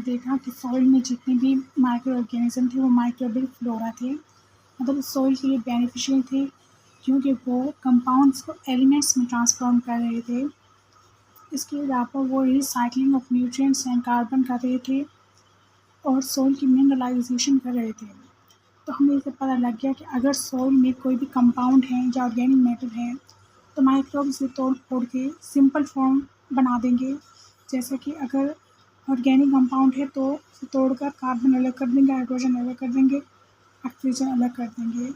देखा कि सॉइल में जितने भी माइक्रो ऑर्गेनिज़्म थे वो माइक्रोबियल फ्लोरा थे, मतलब सॉइल के लिए बेनिफिशियल थे क्योंकि वो कंपाउंड्स को एलिमेंट्स में ट्रांसफॉर्म कर रहे थे। इसके अलावा वो recycling of nutrients and carbon कर रहे थे और सॉइल की मिनरलाइजेशन कर रहे थे। तो हमें इससे पता लग गया कि अगर सॉइल में कोई भी कंपाउंड है या ऑर्गेनिक मैटर है तो माइक्रोब्स से तोड़ फोड़ के सिंपल फॉर्म बना देंगे। जैसे कि अगर ऑर्गेनिक कंपाउंड है तो उसे तोड़कर कार्बन अलग कर देंगे, हाइड्रोजन अलग कर देंगे, ऑक्सीजन अलग कर देंगे।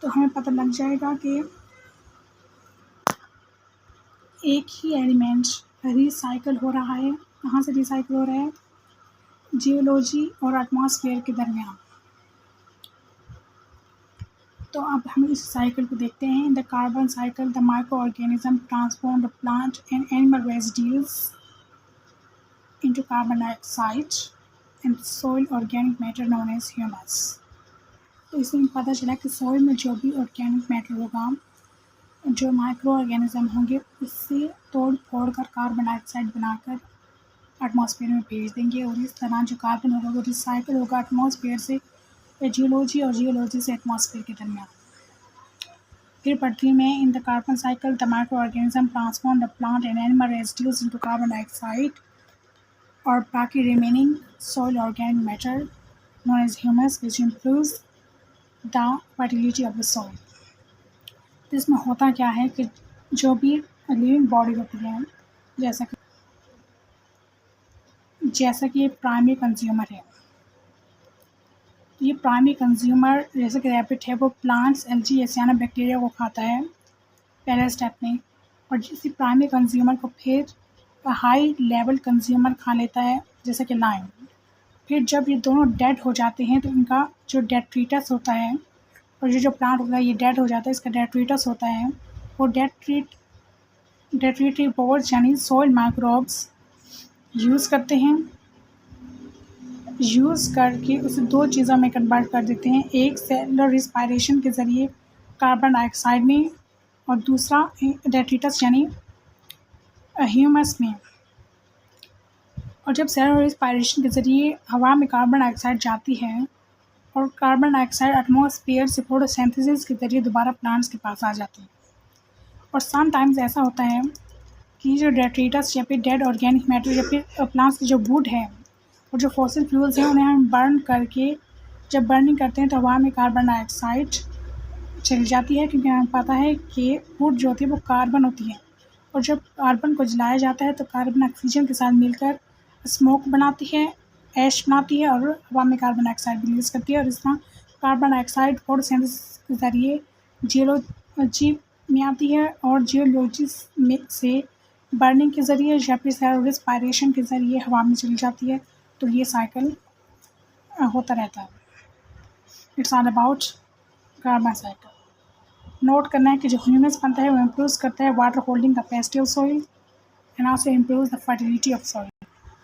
तो हमें पता लग जाएगा कि एक ही एलिमेंट रिसाइकल हो रहा है। कहाँ से रिसाइकल हो रहा है? जियोलॉजी और एटमॉस्फेयर के दरमियान। तो अब हम इस साइकिल को देखते हैं। In the carbon cycle the micro organism transform the plant and animal residues into carbon dioxide and soil organic matter known as humus। तो इसमें पता चला कि सॉइल में जो भी ऑर्गेनिक मैटर होगा, जो माइक्रो ऑर्गेनिज्म होंगे, उससे तोड़ फोड़ कर कार्बन डाइऑक्साइड बनाकर एटमॉस्फेयर में भेज देंगे और इस तरह जो कार्बन होगा वो रिसाइकिल होगा एटमॉस्फेयर से जियोलॉजी और जियोलॉजी से एटमॉस्फेयर के दरमियान। फिर पढ़ती में in the carbon cycle the micro organism transform the plant and animal residues into carbon dioxide और बाकी remaining soil organic matter known as humus which improves the fertility of the soil। तो इसमें होता क्या है कि जो भी लिविंग बॉडी होती है, जैसा कि ये प्राइमरी कंज्यूमर है, ये प्राइमरी कंज्यूमर जैसे कि रैबिट है वो प्लांट्स, एल्गी, एसियाना बैक्टीरिया को खाता है पहले स्टेप में, और इसी प्राइमरी कंज्यूमर को फिर हाई लेवल कंज्यूमर खा लेता है जैसे कि लाइम। फिर जब ये दोनों डेड हो जाते हैं तो इनका जो डेट्रीटस होता है और ये जो प्लांट होता है ये डेड हो जाता है, इसका डेट्रीटस होता है, वो डेट्रीटरी बोर्ड्स यानी सॉइल माइक्रोब्स यूज़ करते हैं, यूज़ करके उसे दो चीज़ों में कन्वर्ट कर देते हैं। एक सेलुलर रिस्पायरेशन के ज़रिए कार्बन डाइऑक्साइड में और दूसरा डेट्रीटस यानी ह्यूमस में। और जब सेलुलर रिस्पायरेशन के ज़रिए हवा में कार्बन डाइऑक्साइड जाती है और कार्बन डाइऑक्साइड एटमॉस्फेयर से फोटोसिंथेसिस के ज़रिए दोबारा प्लांट्स के पास आ जाती है। और सम टाइम्स ऐसा होता है कि जो डेट्रीटस या फिर डेड ऑर्गेनिक मैटर या फिर प्लांट्स की जो वुड है और जो फॉसिल फ्यूल्स हैं उन्हें हम बर्न करके जब बर्निंग करते हैं तो हवा में कार्बन डाइऑक्साइड चली जाती है, क्योंकि हमें पता है कि वुड जो होती है वो कार्बन होती है और जब कार्बन को जलाया जाता है तो कार्बन ऑक्सीजन के साथ मिलकर स्मोक बनाती है, ऐश बनाती है और हवा में कार्बन डाइऑक्साइड रिलीज़ करती है। और इस तरह कार्बन डाइऑक्साइड फोटोसिंथेसिस के ज़रिए जियोलॉजी में आती है और जियोलॉजी में से बर्निंग के ज़रिए या फिर सेलुलर रिस्पायरेशन के ज़रिए हवा में चली जाती है। तो ये साइकिल होता रहता है। It's all about carbon cycle. Note करना है कि जो ह्यूमस बनता है वो इम्प्रूव करता है water holding capacity of soil and also improves the fertility of soil.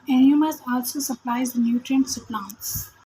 And humus also supplies the nutrients to plants.